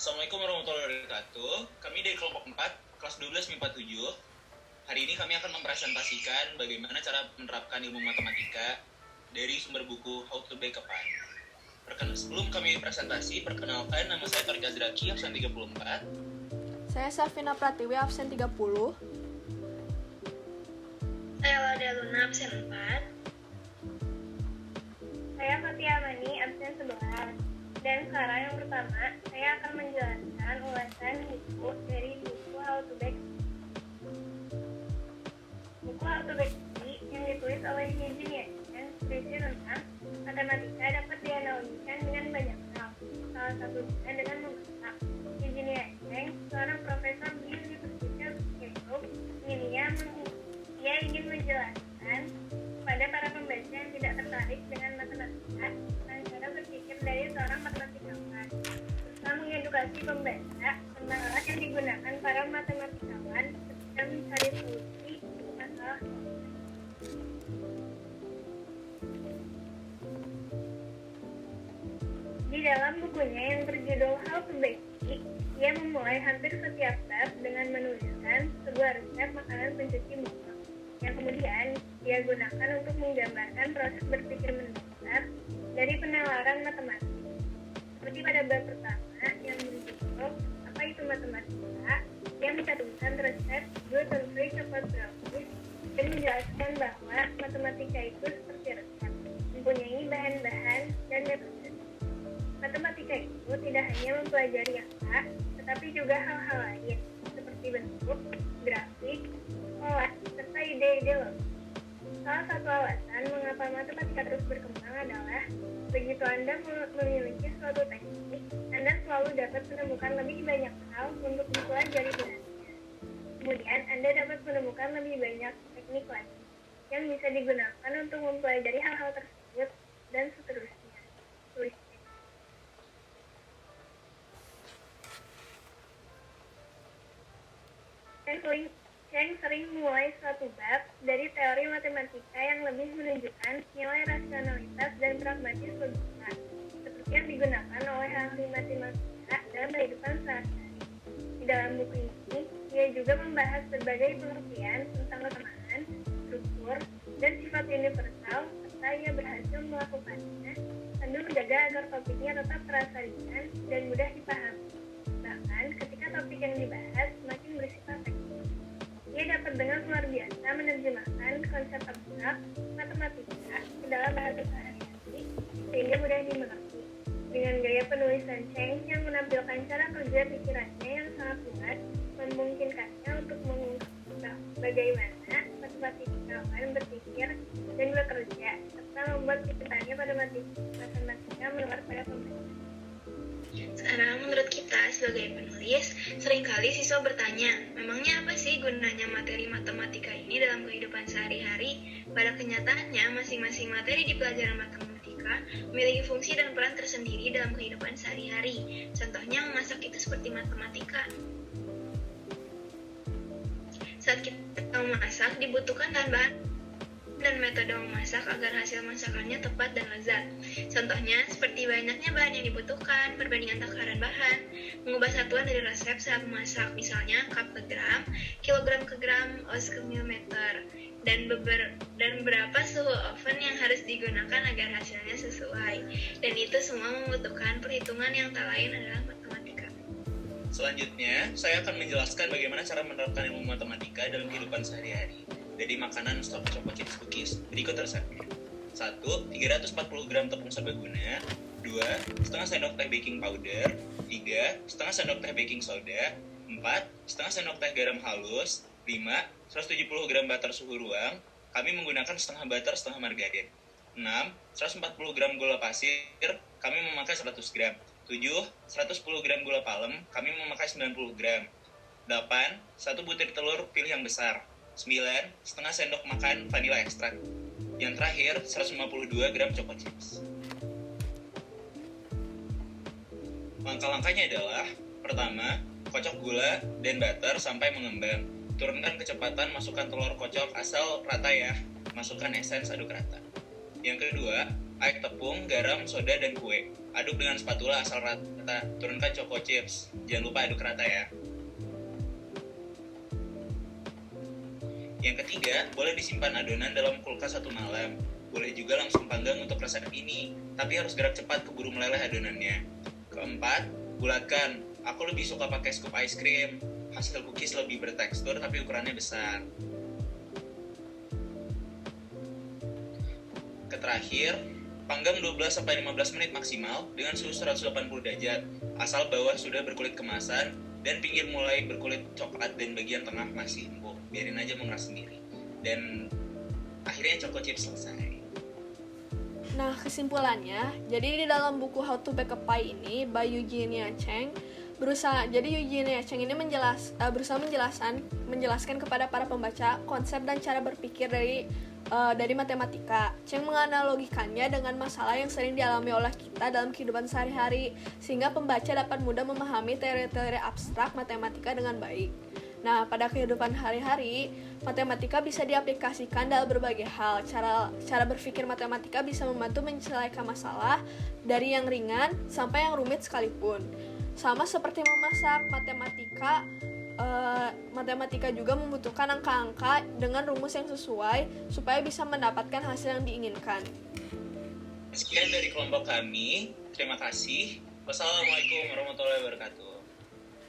Assalamualaikum warahmatullahi wabarakatuh. Kami dari kelompok 4, kelas 12 MIPA 7. Hari ini kami akan mempresentasikan bagaimana cara menerapkan ilmu matematika dari sumber buku How to Bake a Pie. Sebelum kami presentasi, perkenalkan nama saya Torik Azraki, absen 34. Saya Safina Pratiwi, absen 30. Saya Laudia Luna, absen 4. Saya Fatia Amani, absen 11. Dan sekarang yang pertama, saya akan menjelaskan ulasan buku dari buku How to Bake. Buku How to Bake yang ditulis oleh Eugene Yang berisi tentang matematika dapat dianalogikan dengan banyak hal. Salah satunya dengan memasak. Eugene Yang, seorang profesor di Universitas Chicago, dia ingin menjelaskan kepada para pembaca yang tidak tertarik dengan matematika tentang cara berpikir dari seorang matematikawan, serta mengedukasi pembaca tentang alat yang digunakan para matematikawan ketika mencari solusi masalah. Di dalam bukunya yang berjudul How to Bake, ia memulai hampir setiap bab dengan menuliskan sebuah resep makanan pencuci muka yang kemudian dia gunakan untuk menggambarkan proses berpikir mendasar dari penalaran matematik. Seperti pada bab pertama yang berjudul Apa itu Matematika, dia mencantumkan resep Good and Free Chocolate Brownies dan menjelaskan bahwa matematika itu seperti resep, mempunyai bahan-bahan dan metode. Matematika itu tidak hanya mempelajari angka, tetapi juga hal-hal lain seperti bentuk, grafik, pola, serta ide-ide logis. Salah satu alasan mengapa matematika terus berkembang adalah begitu Anda memiliki suatu teknik, Anda selalu dapat menemukan lebih banyak hal untuk dipelajari dengannya. Kemudian Anda dapat menemukan lebih banyak teknik lagi yang bisa digunakan untuk mempelajari hal-hal tersebut dan seterusnya. Tulis. Yang sering mulai suatu bab dari teori matematika yang lebih menunjukkan nilai rasionalitas dan pragmatis logika, seperti yang digunakan oleh ahli matematika dalam kehidupan sehari-hari. Di dalam buku ini, dia juga membahas berbagai pengertian tentang kesamaan, struktur, dan sifat universal, serta ia berhasil melakukannya sambil menjaga agar topiknya tetap terasa ringan dan mudah dipahami. Bahkan ketika topik yang dibahas semakin bersifat teknis, ia dapat dengan luar biasa menerjemahkan konsep abstrak matematika ke dalam bahasa sehari-hari sehingga mudah dimengerti. Dengan gaya penulisan Cheng yang menampilkan cara kerja pikirannya yang sangat luas, memungkinkannya untuk mengungkap bagaimana matematikawan berpikir dan bekerja, serta membuat cintanya pada matematika menular pada pembaca. Sekarang menurut kita sebagai penulis, seringkali siswa bertanya, memangnya apa sih gunanya materi matematika ini dalam kehidupan sehari-hari? Pada kenyataannya, masing-masing materi di pelajaran matematika memiliki fungsi dan peran tersendiri dalam kehidupan sehari-hari. Contohnya, memasak itu seperti matematika. Saat kita memasak, dibutuhkan bahan dan metode memasak agar hasil masakannya tepat dan lezat. Contohnya, seperti banyaknya bahan yang dibutuhkan, perbandingan takaran bahan, mengubah satuan dari resep saat memasak, misalnya cup ke gram, kilogram ke gram, oz ke milimeter, dan berapa suhu oven yang harus digunakan agar hasilnya sesuai. Dan itu semua membutuhkan perhitungan yang tak lain adalah matematika. Selanjutnya, saya akan menjelaskan bagaimana cara menerapkan ilmu matematika dalam kehidupan sehari-hari dari makanan stok choco chips cookies. Berikut resepnya. 1. 340 gram tepung serbaguna. 2. Setengah sendok teh baking powder. 3. Setengah sendok teh baking soda. 4. Setengah sendok teh garam halus. 5. 170 gram butter suhu ruang. Kami menggunakan setengah butter, setengah margarin. 6. 140 gram gula pasir. Kami memakai 100 gram. 7. 110 gram gula palem. Kami memakai 90 gram. 8. 1 butir telur pilih yang besar. 9. Setengah sendok makan vanila ekstrak. Yang terakhir, 152 gram choco chips. Langkah-langkahnya adalah: pertama, kocok gula dan butter sampai mengembang. Turunkan kecepatan, masukkan telur kocok asal rata ya. Masukkan esens, aduk rata. Yang kedua, air tepung, garam, soda, dan kue. Aduk dengan spatula asal rata. Turunkan choco chips. Jangan lupa aduk rata ya. Yang ketiga, boleh disimpan adonan dalam kulkas 1 malam. Boleh juga langsung panggang untuk resep ini, tapi harus gerak cepat keburu meleleh adonannya. Keempat, bulatkan. Aku lebih suka pakai scoop ice cream. Hasil cookies lebih bertekstur tapi ukurannya besar. Terakhir, panggang 12-15 menit maksimal dengan suhu 180 derajat. Asal bawah sudah berkulit kemasan dan pinggir mulai berkulit coklat dan bagian tengah masih empuk. Biarin aja mengeras sendiri. Dan akhirnya choco chips selesai. Nah, kesimpulannya, jadi di dalam buku How to Bake a Pie ini by Eugenia Cheng Eugenia Cheng ini berusaha menjelaskan kepada para pembaca konsep dan cara berpikir dari matematika. Cheng menganalogikannya dengan masalah yang sering dialami oleh kita dalam kehidupan sehari-hari, sehingga pembaca dapat mudah memahami teori-teori abstrak matematika dengan baik. Nah, pada kehidupan hari-hari, matematika bisa diaplikasikan dalam berbagai hal. Cara berpikir matematika bisa membantu menyelesaikan masalah dari yang ringan sampai yang rumit sekalipun. Sama seperti memasak, matematika juga membutuhkan angka-angka dengan rumus yang sesuai supaya bisa mendapatkan hasil yang diinginkan. Sekian dari kelompok kami. Terima kasih. Wassalamualaikum warahmatullahi wabarakatuh.